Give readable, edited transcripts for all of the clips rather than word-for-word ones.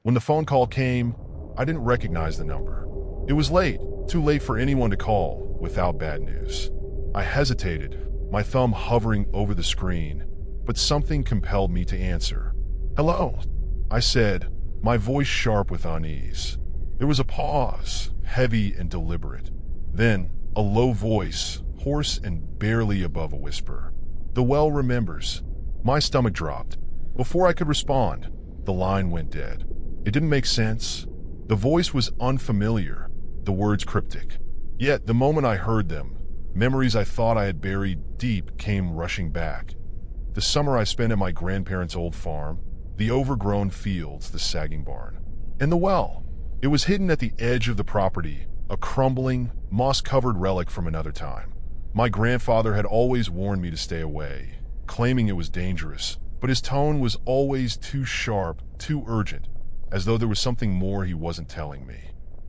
When the phone call came, I didn't recognize the number. It was late, too late for anyone to call without bad news. I hesitated, my thumb hovering over the screen, but something compelled me to answer. "Hello," I said, my voice sharp with unease. There was a pause, heavy and deliberate. Then, a low voice, hoarse and barely above a whisper. "The well remembers." My stomach dropped. Before I could respond, the line went dead. It didn't make sense. The voice was unfamiliar, the words cryptic. Yet, the moment I heard them, memories I thought I had buried deep came rushing back. The summer I spent at my grandparents' old farm, the overgrown fields, the sagging barn, and the well. It was hidden at the edge of the property, a crumbling, moss-covered relic from another time. My grandfather had always warned me to stay away, claiming it was dangerous, but his tone was always too sharp, too urgent, as though there was something more he wasn't telling me.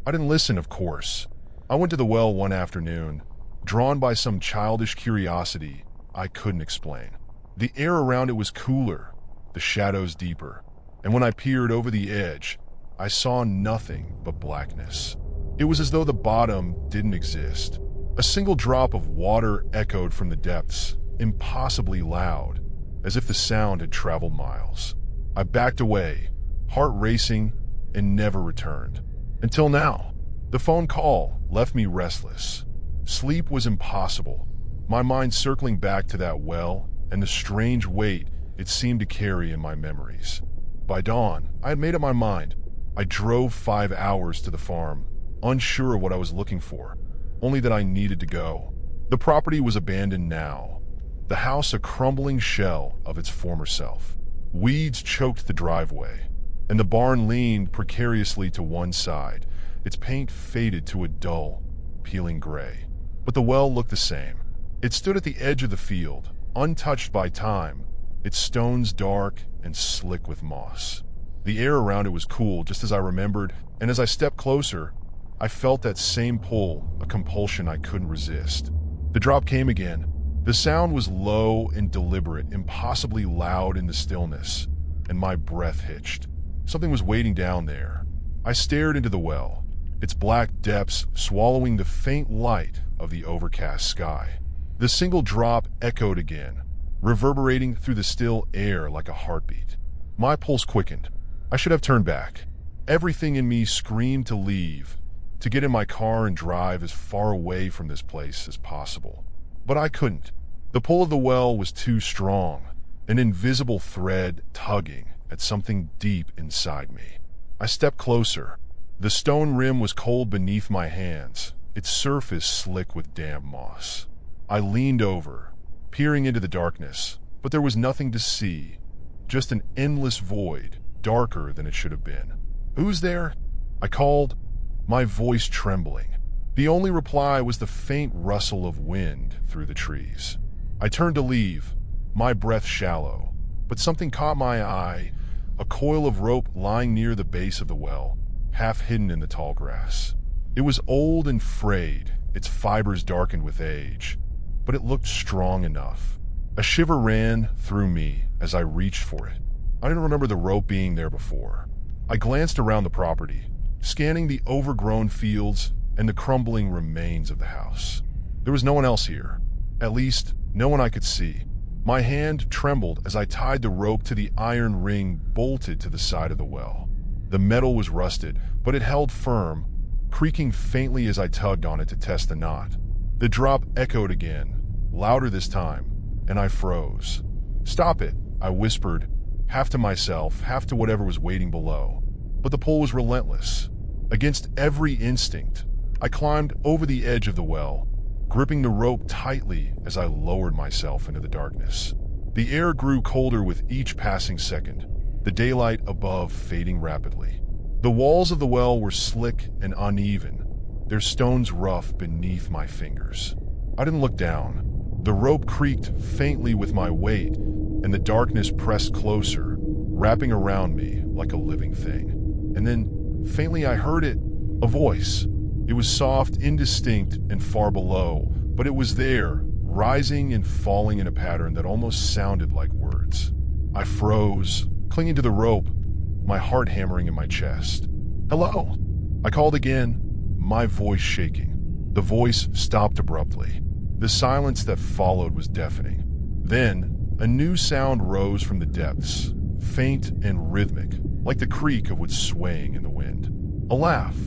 I didn't listen, of course. I went to the well one afternoon, drawn by some childish curiosity I couldn't explain. The air around it was cooler, the shadows deeper, and when I peered over the edge, I saw nothing but blackness. It was as though the bottom didn't exist. A single drop of water echoed from the depths, impossibly loud, as if the sound had traveled miles. I backed away, heart racing, and never returned. Until now. The phone call left me restless. Sleep was impossible, my mind circling back to that well and the strange weight it seemed to carry in my memories. By dawn, I had made up my mind. I drove 5 hours to the farm, unsure of what I was looking for, only that I needed to go. The property was abandoned now, the house a crumbling shell of its former self. Weeds choked the driveway, and the barn leaned precariously to one side, its paint faded to a dull, peeling gray. But the well looked the same. It stood at the edge of the field, untouched by time, its stones dark and slick with moss. The air around it was cool, just as I remembered, and as I stepped closer, I felt that same pull, a compulsion I couldn't resist. The drop came again. The sound was low and deliberate, impossibly loud in the stillness, and my breath hitched. Something was waiting down there. I stared into the well, its black depths swallowing the faint light of the overcast sky. The single drop echoed again, reverberating through the still air like a heartbeat. My pulse quickened. I should have turned back. Everything in me screamed to leave, to get in my car and drive as far away from this place as possible. But I couldn't. The pull of the well was too strong, an invisible thread tugging at something deep inside me. I stepped closer. The stone rim was cold beneath my hands, its surface slick with damp moss. I leaned over, peering into the darkness, but there was nothing to see, just an endless void, darker than it should have been. "Who's there?" I called, my voice trembling. The only reply was the faint rustle of wind through the trees. I turned to leave, my breath shallow, but something caught my eye, a coil of rope lying near the base of the well, half hidden in the tall grass. It was old and frayed, its fibers darkened with age, but it looked strong enough. A shiver ran through me as I reached for it. I didn't remember the rope being there before. I glanced around the property, scanning the overgrown fields and the crumbling remains of the house. There was no one else here. At least, no one I could see. My hand trembled as I tied the rope to the iron ring bolted to the side of the well. The metal was rusted, but it held firm, creaking faintly as I tugged on it to test the knot. The drop echoed again, louder this time, and I froze. "Stop it," I whispered, half to myself, half to whatever was waiting below. But the pull was relentless. Against every instinct, I climbed over the edge of the well, gripping the rope tightly as I lowered myself into the darkness. The air grew colder with each passing second, the daylight above fading rapidly. The walls of the well were slick and uneven, their stones rough beneath my fingers. I didn't look down. The rope creaked faintly with my weight, and the darkness pressed closer, wrapping around me like a living thing. And then, faintly I heard it, a voice. It was soft, indistinct, and far below, but it was there, rising and falling in a pattern that almost sounded like words. I froze, clinging to the rope, my heart hammering in my chest. "Hello?" I called again, my voice shaking. The voice stopped abruptly. The silence that followed was deafening. Then, a new sound rose from the depths, faint and rhythmic, like the creak of wood swaying in the wind. A laugh.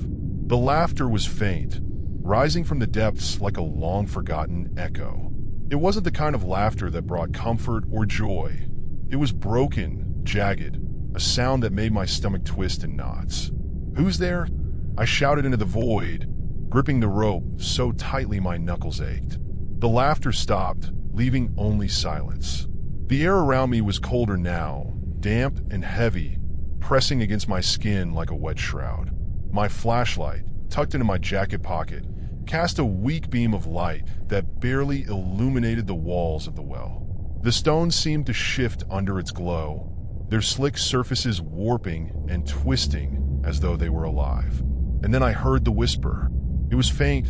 The laughter was faint, rising from the depths like a long-forgotten echo. It wasn't the kind of laughter that brought comfort or joy. It was broken, jagged, a sound that made my stomach twist in knots. "Who's there?" I shouted into the void, gripping the rope so tightly my knuckles ached. The laughter stopped, leaving only silence. The air around me was colder now, damp and heavy, pressing against my skin like a wet shroud. My flashlight, tucked into my jacket pocket, cast a weak beam of light that barely illuminated the walls of the well. The stones seemed to shift under its glow, their slick surfaces warping and twisting as though they were alive. And then I heard the whisper. It was faint,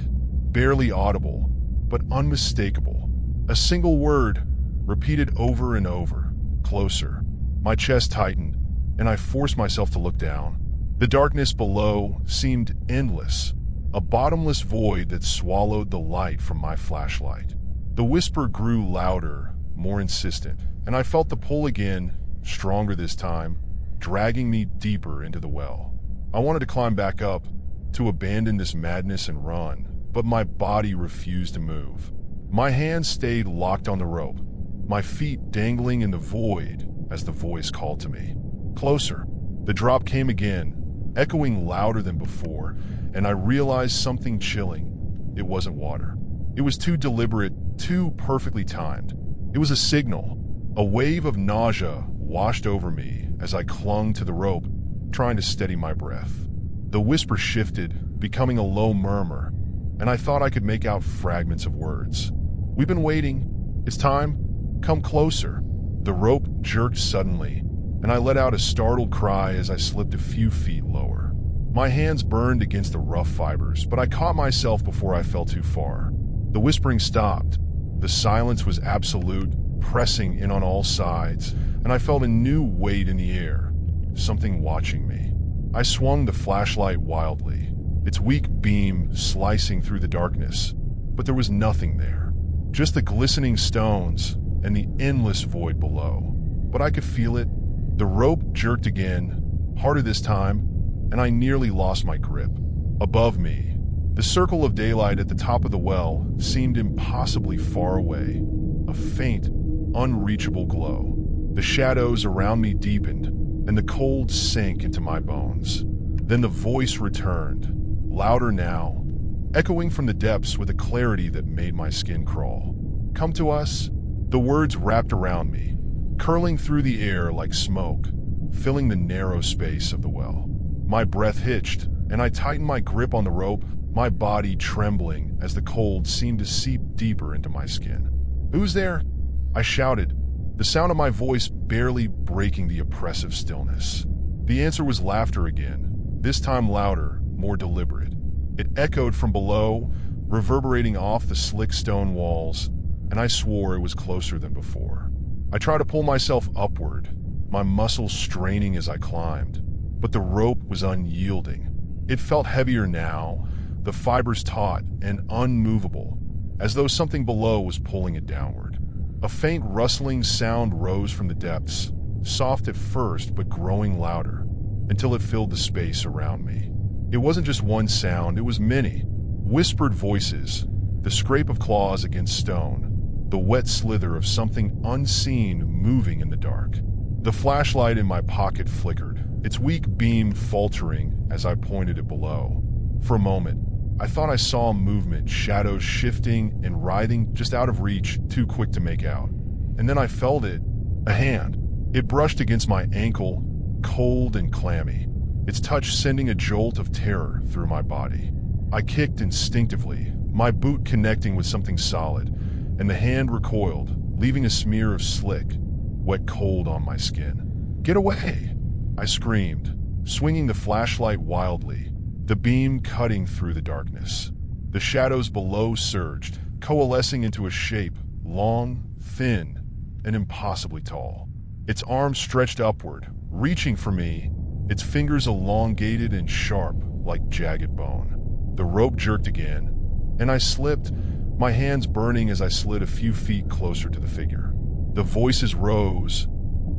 barely audible, but unmistakable. A single word, repeated over and over, closer. My chest tightened, and I forced myself to look down. The darkness below seemed endless, a bottomless void that swallowed the light from my flashlight. The whisper grew louder, more insistent, and I felt the pull again, stronger this time, dragging me deeper into the well. I wanted to climb back up, to abandon this madness and run, but my body refused to move. My hands stayed locked on the rope, my feet dangling in the void as the voice called to me. Closer. The drop came again, echoing louder than before, and I realized something chilling. It wasn't water. It was too deliberate, too perfectly timed. It was a signal. A wave of nausea washed over me as I clung to the rope, trying to steady my breath. The whisper shifted, becoming a low murmur, and I thought I could make out fragments of words. "We've been waiting. It's time. Come closer." The rope jerked suddenly, and I let out a startled cry as I slipped a few feet lower. My hands burned against the rough fibers, but I caught myself before I fell too far. The whispering stopped. The silence was absolute, pressing in on all sides, and I felt a new weight in the air, something watching me. I swung the flashlight wildly, its weak beam slicing through the darkness, but there was nothing there. Just the glistening stones and the endless void below. But I could feel it. The rope jerked again, harder this time, and I nearly lost my grip. Above me, the circle of daylight at the top of the well seemed impossibly far away, a faint, unreachable glow. The shadows around me deepened, and the cold sank into my bones. Then the voice returned, louder now, echoing from the depths with a clarity that made my skin crawl. "Come to us." The words wrapped around me, curling through the air like smoke, filling the narrow space of the well. My breath hitched, and I tightened my grip on the rope, my body trembling as the cold seemed to seep deeper into my skin. "Who's there?" I shouted, the sound of my voice barely breaking the oppressive stillness. The answer was laughter again, this time louder, more deliberate. It echoed from below, reverberating off the slick stone walls, and I swore it was closer than before. I tried to pull myself upward, my muscles straining as I climbed, but the rope was unyielding. It felt heavier now, the fibers taut and unmovable, as though something below was pulling it downward. A faint rustling sound rose from the depths, soft at first but growing louder, until it filled the space around me. It wasn't just one sound, it was many. Whispered voices, the scrape of claws against stone, the wet slither of something unseen moving in the dark. The flashlight in my pocket flickered, its weak beam faltering as I pointed it below. For a moment, I thought I saw movement, shadows shifting and writhing just out of reach, too quick to make out. And then I felt it, a hand. It brushed against my ankle, cold and clammy, its touch sending a jolt of terror through my body. I kicked instinctively, my boot connecting with something solid, and the hand recoiled, leaving a smear of slick, wet cold on my skin. "Get away!" I screamed, swinging the flashlight wildly, the beam cutting through the darkness. The shadows below surged, coalescing into a shape, long, thin, and impossibly tall. Its arms stretched upward, reaching for me, its fingers elongated and sharp like jagged bone. The rope jerked again, and I slipped, my hands burning as I slid a few feet closer to the figure. The voices rose,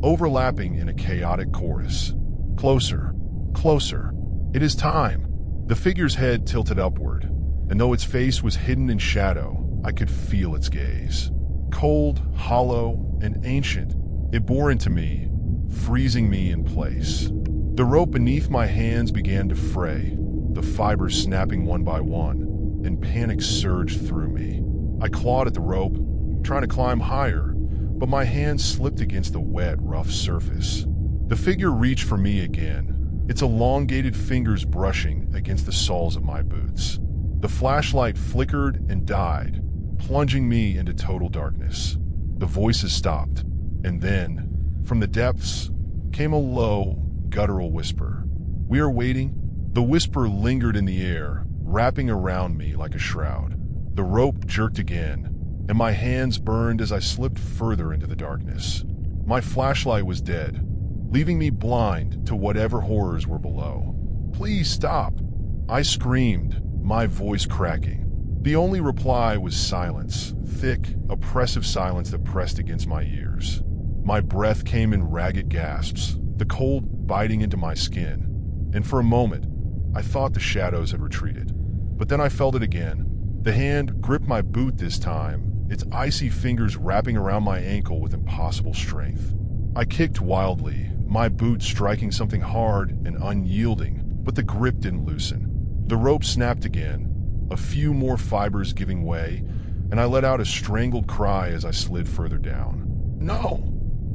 overlapping in a chaotic chorus. Closer, closer. It is time. The figure's head tilted upward, and though its face was hidden in shadow, I could feel its gaze. Cold, hollow, and ancient, it bore into me, freezing me in place. The rope beneath my hands began to fray, the fibers snapping one by one, and panic surged through me. I clawed at the rope, trying to climb higher, but my hands slipped against the wet, rough surface. The figure reached for me again, its elongated fingers brushing against the soles of my boots. The flashlight flickered and died, plunging me into total darkness. The voices stopped, and then, from the depths, came a low, guttural whisper. "We are waiting." The whisper lingered in the air, wrapping around me like a shroud. The rope jerked again, and my hands burned as I slipped further into the darkness. My flashlight was dead, leaving me blind to whatever horrors were below. "Please stop!" I screamed, my voice cracking. The only reply was silence, thick, oppressive silence that pressed against my ears. My breath came in ragged gasps, the cold biting into my skin, and for a moment, I thought the shadows had retreated. But then I felt it again. The hand gripped my boot this time, its icy fingers wrapping around my ankle with impossible strength. I kicked wildly, my boot striking something hard and unyielding, but the grip didn't loosen. The rope snapped again, a few more fibers giving way, and I let out a strangled cry as I slid further down. "No!"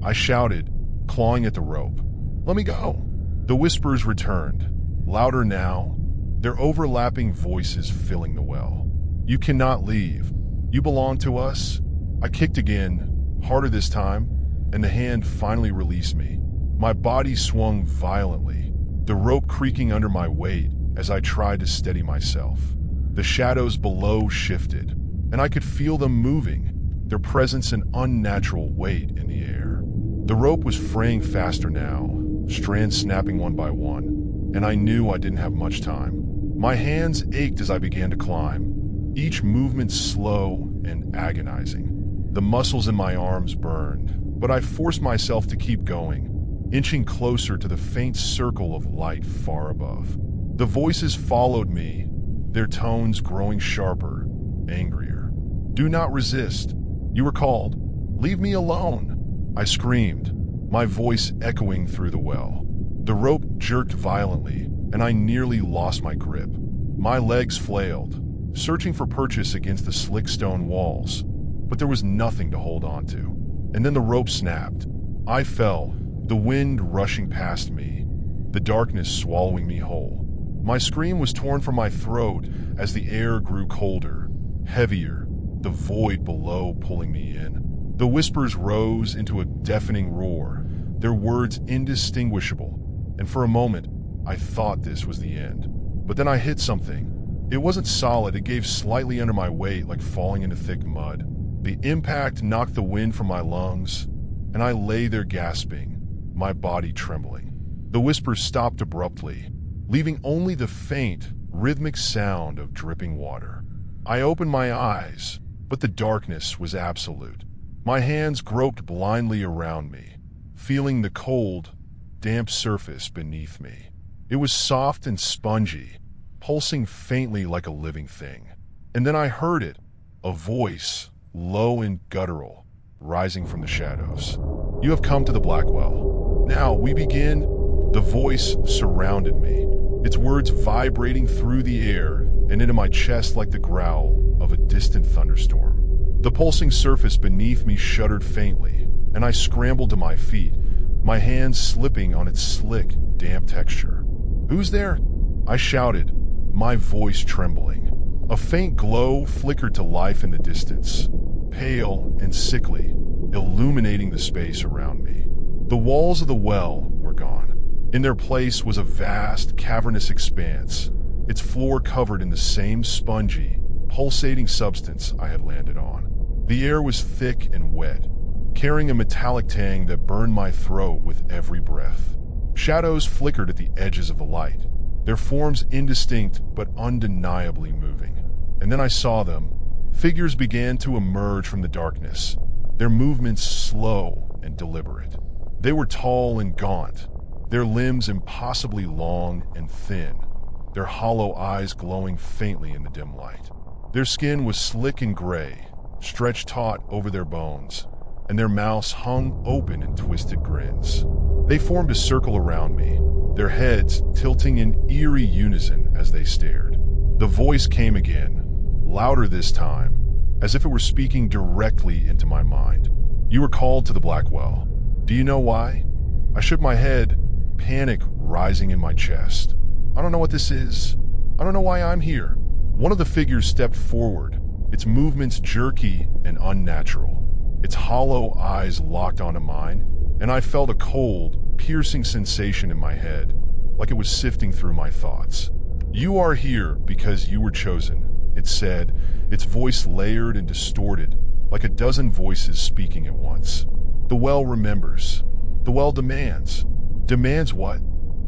I shouted, clawing at the rope. "Let me go!" The whispers returned, louder now, their overlapping voices filling the well. "You cannot leave. You belong to us." I kicked again, harder this time, and the hand finally released me. My body swung violently, the rope creaking under my weight as I tried to steady myself. The shadows below shifted, and I could feel them moving, their presence an unnatural weight in the air. The rope was fraying faster now, strands snapping one by one, and I knew I didn't have much time. My hands ached as I began to climb, each movement slow and agonizing. The muscles in my arms burned, but I forced myself to keep going, inching closer to the faint circle of light far above. The voices followed me, their tones growing sharper, angrier. "Do not resist. You were called. Leave me alone!" I screamed, my voice echoing through the well. The rope jerked violently, and I nearly lost my grip. My legs flailed, searching for purchase against the slick stone walls, but there was nothing to hold on to. And then the rope snapped. I fell, the wind rushing past me, the darkness swallowing me whole. My scream was torn from my throat as the air grew colder, heavier, the void below pulling me in. The whispers rose into a deafening roar, their words indistinguishable, and for a moment, I thought this was the end. But then I hit something. It wasn't solid, it gave slightly under my weight like falling into thick mud. The impact knocked the wind from my lungs, and I lay there gasping, my body trembling. The whispers stopped abruptly, leaving only the faint, rhythmic sound of dripping water. I opened my eyes, but the darkness was absolute. My hands groped blindly around me, feeling the cold, damp surface beneath me. It was soft and spongy, pulsing faintly like a living thing. And then I heard it, a voice, low and guttural, rising from the shadows. "You have come to the Blackwell. Now we begin." The voice surrounded me, its words vibrating through the air and into my chest like the growl of a distant thunderstorm. The pulsing surface beneath me shuddered faintly, and I scrambled to my feet, my hands slipping on its slick, damp texture. "Who's there?" I shouted, my voice trembling. A faint glow flickered to life in the distance, pale and sickly, illuminating the space around me. The walls of the well were gone. In their place was a vast, cavernous expanse, its floor covered in the same spongy, pulsating substance I had landed on. The air was thick and wet, carrying a metallic tang that burned my throat with every breath. Shadows flickered at the edges of the light, their forms indistinct but undeniably moving. And then I saw them. Figures began to emerge from the darkness, their movements slow and deliberate. They were tall and gaunt, their limbs impossibly long and thin, their hollow eyes glowing faintly in the dim light. Their skin was slick and gray, stretched taut over their bones, and their mouths hung open in twisted grins. They formed a circle around me, their heads tilting in eerie unison as they stared. The voice came again, louder this time, as if it were speaking directly into my mind. "You were called to the Black Well. Do you know why?" I shook my head, panic rising in my chest. "I don't know what this is. I don't know why I'm here." One of the figures stepped forward, its movements jerky and unnatural. Its hollow eyes locked onto mine, and I felt a cold, piercing sensation in my head, like it was sifting through my thoughts. "You are here because you were chosen," it said, its voice layered and distorted, like a dozen voices speaking at once. "The well remembers. The well demands." "Demands what?"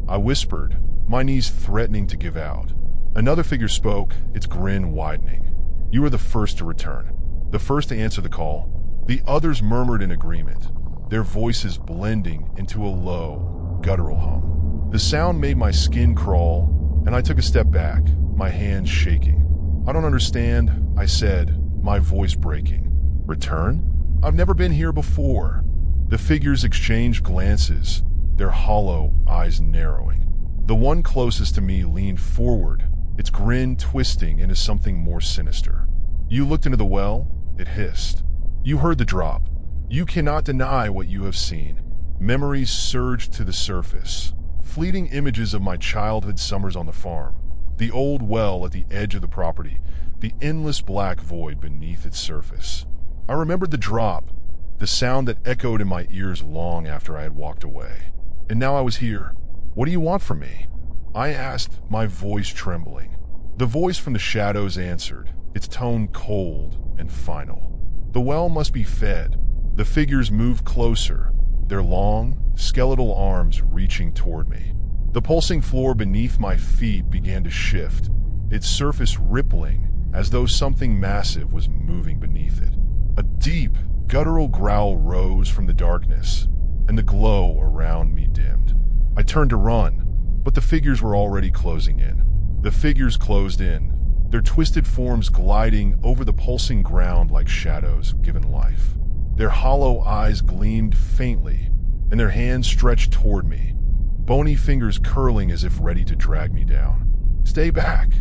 I whispered, my knees threatening to give out. Another figure spoke, its grin widening. "You are the first to return, the first to answer the call." The others murmured in agreement, their voices blending into a low, guttural hum. The sound made my skin crawl, and I took a step back, my hands shaking. "I don't understand," I said, my voice breaking. "Return? I've never been here before." The figures exchanged glances, their hollow eyes narrowing. The one closest to me leaned forward, its grin twisting into something more sinister. "You looked into the well?" it hissed. "You heard the drop. You cannot deny what you have seen." Memories surged to the surface, fleeting images of my childhood summers on the farm, the old well at the edge of the property, the endless black void beneath its surface. I remembered the drop, the sound that echoed in my ears long after I had walked away. And now I was here. "What do you want from me?" I asked, my voice trembling. The voice from the shadows answered, its tone cold and final. "The well must be fed." The figures moved closer, their long, skeletal arms reaching toward me. The pulsing floor beneath my feet began to shift, its surface rippling as though something massive was moving beneath it. A deep, guttural growl rose from the darkness, and the glow around me dimmed. I turned to run, but the figures were already closing in. The figures closed in, their twisted forms gliding over the pulsing ground like shadows given life. Their hollow eyes gleamed faintly, and their hands stretched toward me, bony fingers curling as if ready to drag me down. "Stay back!"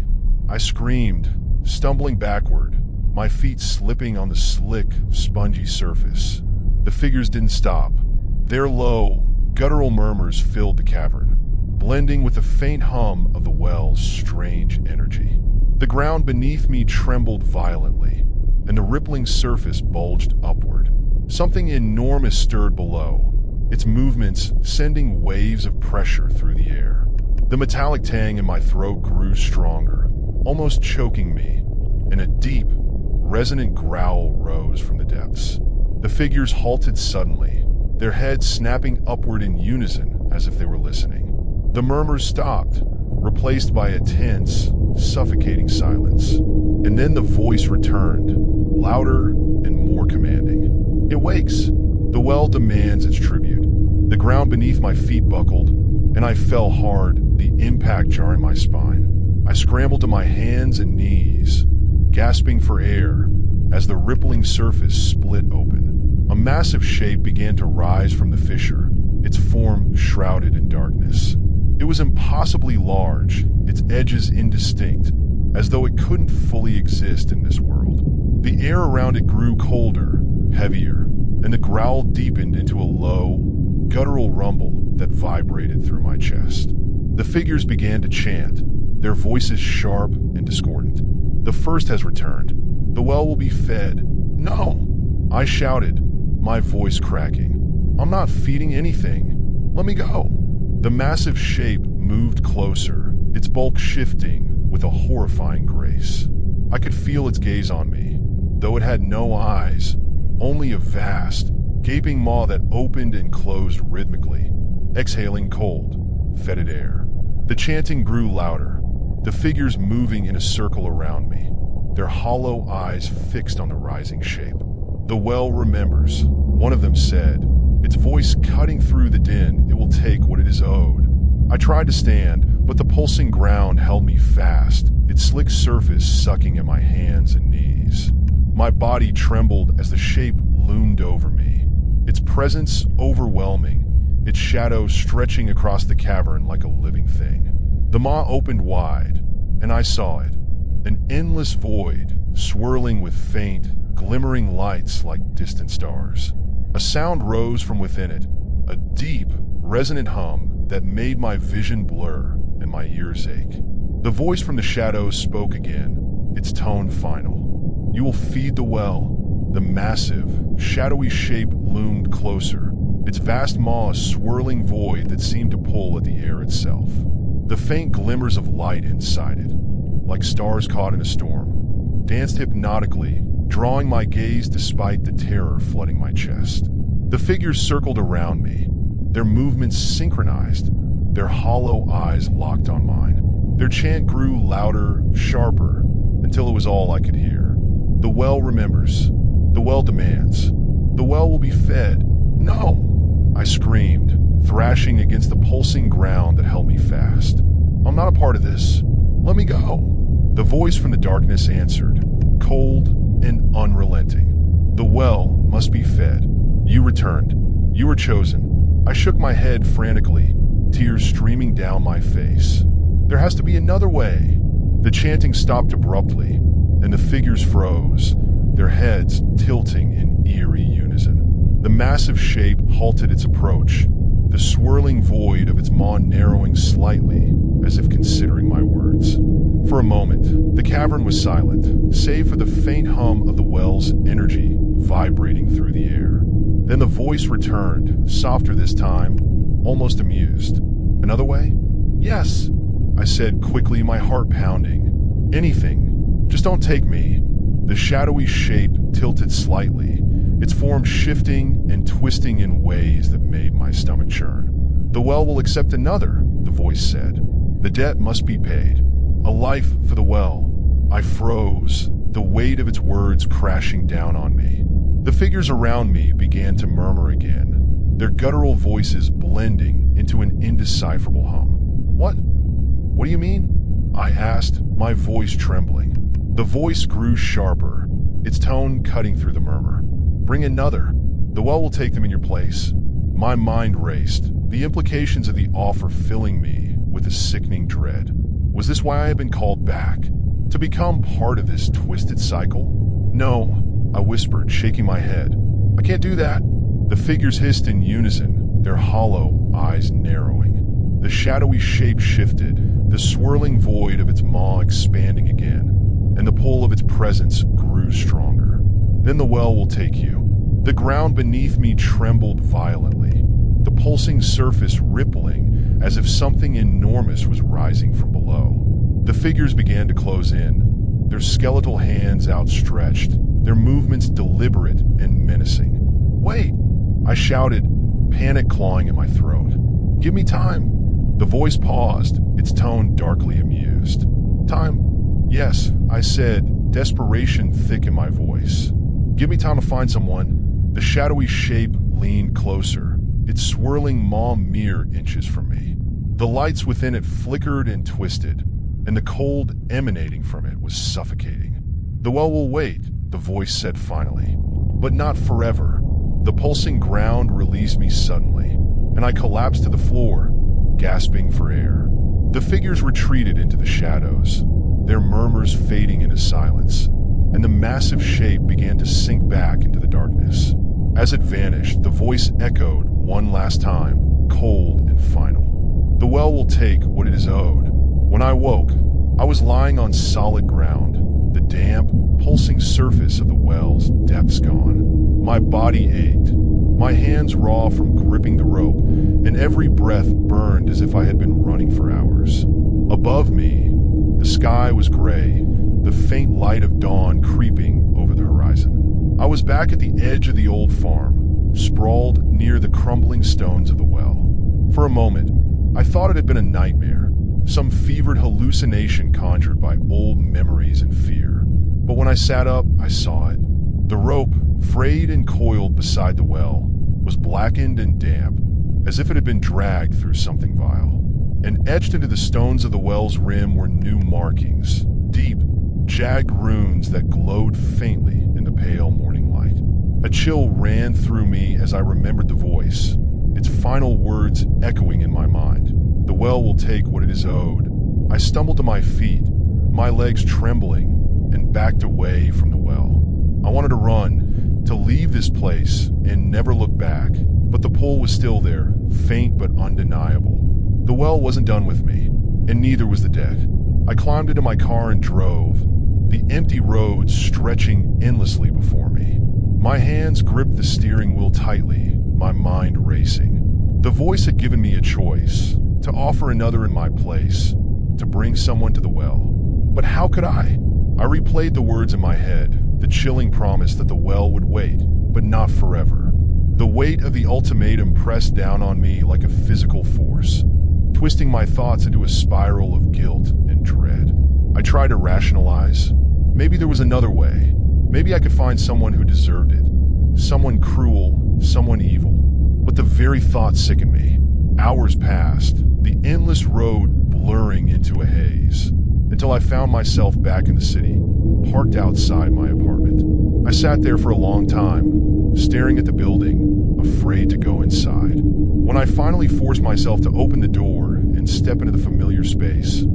I screamed, stumbling backward, my feet slipping on the slick, spongy surface. The figures didn't stop. Their low, guttural murmurs filled the cavern, blending with the faint hum of the well's strange energy. The ground beneath me trembled violently, and the rippling surface bulged upward. Something enormous stirred below, its movements sending waves of pressure through the air. The metallic tang in my throat grew stronger, almost choking me, and a deep, resonant growl rose from the depths. The figures halted suddenly, their heads snapping upward in unison as if they were listening. The murmurs stopped, replaced by a tense, suffocating silence. And then the voice returned, louder and more commanding. "It wakes. The well demands its tribute." The ground beneath my feet buckled, and I fell hard, the impact jarring my spine. I scrambled to my hands and knees, gasping for air, as the rippling surface split open. A massive shape began to rise from the fissure, its form shrouded in darkness. It was impossibly large, its edges indistinct, as though it couldn't fully exist in this world. The air around it grew colder, heavier, and the growl deepened into a low, guttural rumble that vibrated through my chest. The figures began to chant, their voices sharp and discordant. "The first has returned. The well will be fed." "No!" I shouted, my voice cracking. "I'm not feeding anything. Let me go." The massive shape moved closer, its bulk shifting with a horrifying grace. I could feel its gaze on me, though it had no eyes, only a vast, gaping maw that opened and closed rhythmically, exhaling cold, fetid air. The chanting grew louder, the figures moving in a circle around me, their hollow eyes fixed on the rising shape. "The well remembers," one of them said, its voice cutting through the din. "It will take what it is owed." I tried to stand, but the pulsing ground held me fast, its slick surface sucking at my hands and knees. My body trembled as the shape loomed over me, its presence overwhelming, its shadow stretching across the cavern like a living thing. The maw opened wide, and I saw it, an endless void, swirling with faint, glimmering lights like distant stars. A sound rose from within it, a deep, resonant hum that made my vision blur and my ears ache. The voice from the shadows spoke again, its tone final. "You will feed the well." The massive, shadowy shape loomed closer, its vast maw a swirling void that seemed to pull at the air itself. The faint glimmers of light inside it, like stars caught in a storm, danced hypnotically, drawing my gaze despite the terror flooding my chest. The figures circled around me, their movements synchronized, their hollow eyes locked on mine. Their chant grew louder, sharper, until it was all I could hear. "The well remembers. The well demands. The well will be fed." "No!" I screamed, thrashing against the pulsing ground that held me fast. "I'm not a part of this. Let me go." The voice from the darkness answered, cold and unrelenting. "The well must be fed. You returned. You were chosen." I shook my head frantically, tears streaming down my face. "There has to be another way." The chanting stopped abruptly, and the figures froze, their heads tilting in eerie unison. The massive shape halted its approach, the swirling void of its maw narrowing slightly, as if considering my words. For a moment, the cavern was silent, save for the faint hum of the well's energy vibrating through the air. Then the voice returned, softer this time, almost amused. "Another way?" "Yes," I said quickly, my heart pounding. "Anything. Just don't take me." The shadowy shape tilted slightly, its form shifting and twisting in ways that made my stomach churn. "The well will accept another," the voice said. "The debt must be paid. A life for the well." I froze, the weight of its words crashing down on me. The figures around me began to murmur again, their guttural voices blending into an indecipherable hum. What do you mean?" I asked, my voice trembling. The voice grew sharper, its tone cutting through the murmur. "Bring another. The well will take them in your place." My mind raced, the implications of the offer filling me with a sickening dread. Was this why I had been called back? To become part of this twisted cycle? "No," I whispered, shaking my head. "I can't do that." The figures hissed in unison, their hollow eyes narrowing. The shadowy shape shifted, the swirling void of its maw expanding again, and the pull of its presence grew stronger. "Then the well will take you." The ground beneath me trembled violently, the pulsing surface rippling as if something enormous was rising from below. The figures began to close in, their skeletal hands outstretched, their movements deliberate and menacing. "Wait!" I shouted, panic clawing at my throat. "Give me time." The voice paused, its tone darkly amused. "Time? Yes," I said, desperation thick in my voice. "Give me time to find someone." The shadowy shape leaned closer, its swirling maw mere inches from me. The lights within it flickered and twisted, and the cold emanating from it was suffocating. "The well will wait," the voice said finally. "But not forever." The pulsing ground released me suddenly, and I collapsed to the floor, gasping for air. The figures retreated into the shadows, their murmurs fading into silence, and the massive shape began to sink back into the darkness. As it vanished, the voice echoed one last time, cold and final. "The well will take what it is owed." When I woke, I was lying on solid ground, the damp, pulsing surface of the well's depths gone. My body ached, my hands raw from gripping the rope, and every breath burned as if I had been running for hours. Above me, the sky was gray, the faint light of dawn creeping over the horizon. I was back at the edge of the old farm, sprawled near the crumbling stones of the well. For a moment, I thought it had been a nightmare, some fevered hallucination conjured by old memories and fear. But when I sat up, I saw it. The rope, frayed and coiled beside the well, was blackened and damp, as if it had been dragged through something vile. And etched into the stones of the well's rim were new markings, deep, jagged runes that glowed faintly in the pale morning light. A chill ran through me as I remembered the voice, its final words echoing in my mind. The well will take what it is owed. I stumbled to my feet, my legs trembling, and backed away from the well. I wanted to run, to leave this place and never look back, but the pull was still there, faint but undeniable. The well wasn't done with me, and neither was the debt. I climbed into my car and drove, the empty road stretching endlessly before me. My hands gripped the steering wheel tightly, my mind racing. The voice had given me a choice, to offer another in my place, to bring someone to the well. But how could I? I replayed the words in my head, the chilling promise that the well would wait, but not forever. The weight of the ultimatum pressed down on me like a physical force, twisting my thoughts into a spiral of guilt and dread. I tried to rationalize. Maybe there was another way. Maybe I could find someone who deserved it. Someone cruel, someone evil. But the very thought sickened me. Hours passed, the endless road blurring into a haze, until I found myself back in the city, parked outside my apartment. I sat there for a long time, staring at the building, afraid to go inside. When I finally forced myself to open the door and step into the familiar space,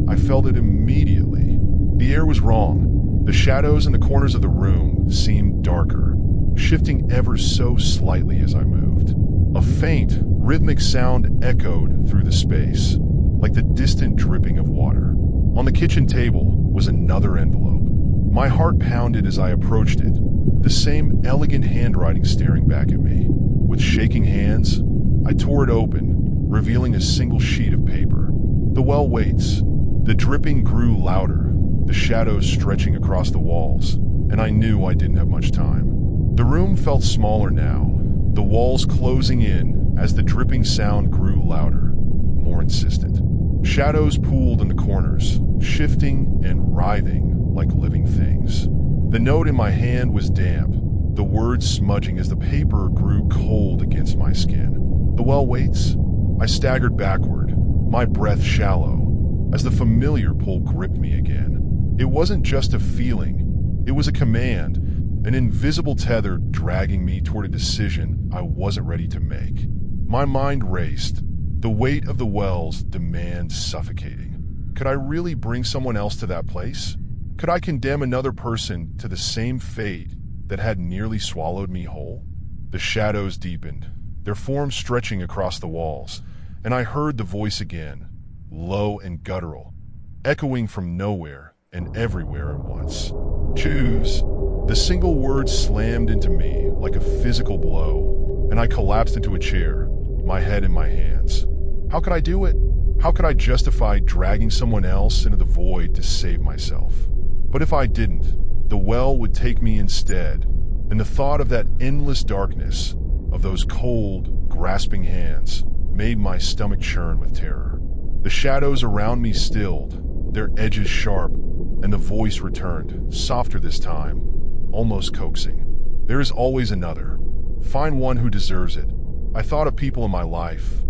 I felt it immediately. The air was wrong. The shadows in the corners of the room seemed darker, shifting ever so slightly as I moved. A faint, rhythmic sound echoed through the space, like the distant dripping of water. On the kitchen table was another envelope. My heart pounded as I approached it, the same elegant handwriting staring back at me. With shaking hands, I tore it open, revealing a single sheet of paper. The well waits. The dripping grew louder, the shadows stretching across the walls, and I knew I didn't have much time. The room felt smaller now, the walls closing in as the dripping sound grew louder, more insistent. Shadows pooled in the corners, shifting and writhing like living things. The note in my hand was damp, the words smudging as the paper grew cold against my skin. The well waits. I staggered backward, my breath shallow, as the familiar pull gripped me again. It wasn't just a feeling, it was a command, an invisible tether dragging me toward a decision I wasn't ready to make. My mind raced, the weight of the well's demand suffocating. Could I really bring someone else to that place? Could I condemn another person to the same fate that had nearly swallowed me whole? The shadows deepened, their forms stretching across the walls, and I heard the voice again, low and guttural, echoing from nowhere and everywhere at once. Choose. The single word slammed into me like a physical blow, and I collapsed into a chair, my head in my hands. How could I do it? How could I justify dragging someone else into the void to save myself? But if I didn't, the well would take me instead, and the thought of that endless darkness, of those cold, grasping hands, made my stomach churn with terror. The shadows around me stilled, their edges sharp, and the voice returned, softer this time, almost coaxing. There is always another. Find one who deserves it. I thought of people in my life.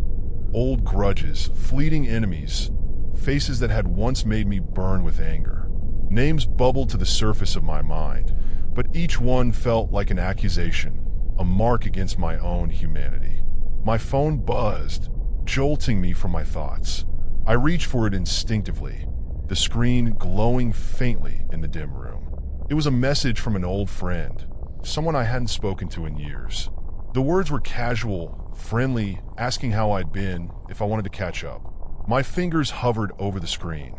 Old grudges, fleeting enemies, faces that had once made me burn with anger. Names bubbled to the surface of my mind, but each one felt like an accusation, a mark against my own humanity. My phone buzzed, jolting me from my thoughts. I reached for it instinctively, the screen glowing faintly in the dim room. It was a message from an old friend, someone I hadn't spoken to in years. The words were casual, friendly, asking how I'd been, if I wanted to catch up. My fingers hovered over the screen,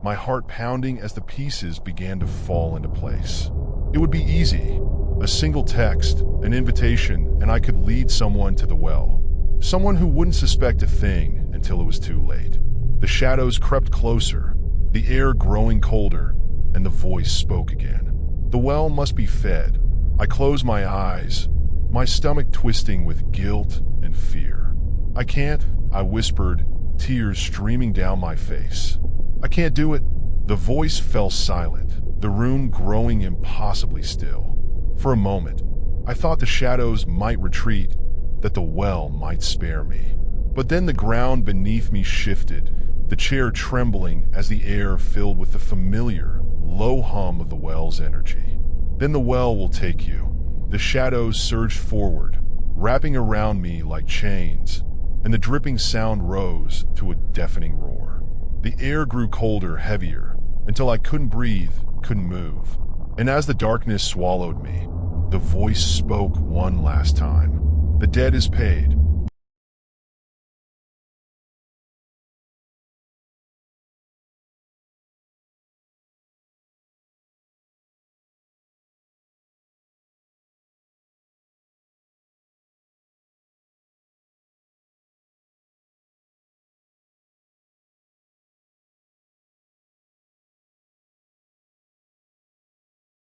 my heart pounding as the pieces began to fall into place. It would be easy. A single text, an invitation, and I could lead someone to the well. Someone who wouldn't suspect a thing until it was too late. The shadows crept closer, the air growing colder, and the voice spoke again. The well must be fed. I closed my eyes, my stomach twisting with guilt and fear. I I whispered, tears streaming down my face. I can't do it. The voice fell silent, the room growing impossibly still. For a moment, I thought the shadows might retreat, that the well might spare me. But then the ground beneath me shifted, the chair trembling as the air filled with the familiar, low hum of the well's energy. Then the well will take you. The shadows surged forward, wrapping around me like chains, and the dripping sound rose to a deafening roar. The air grew colder, heavier, until I couldn't breathe, couldn't move. And as the darkness swallowed me, the voice spoke one last time. The debt is paid.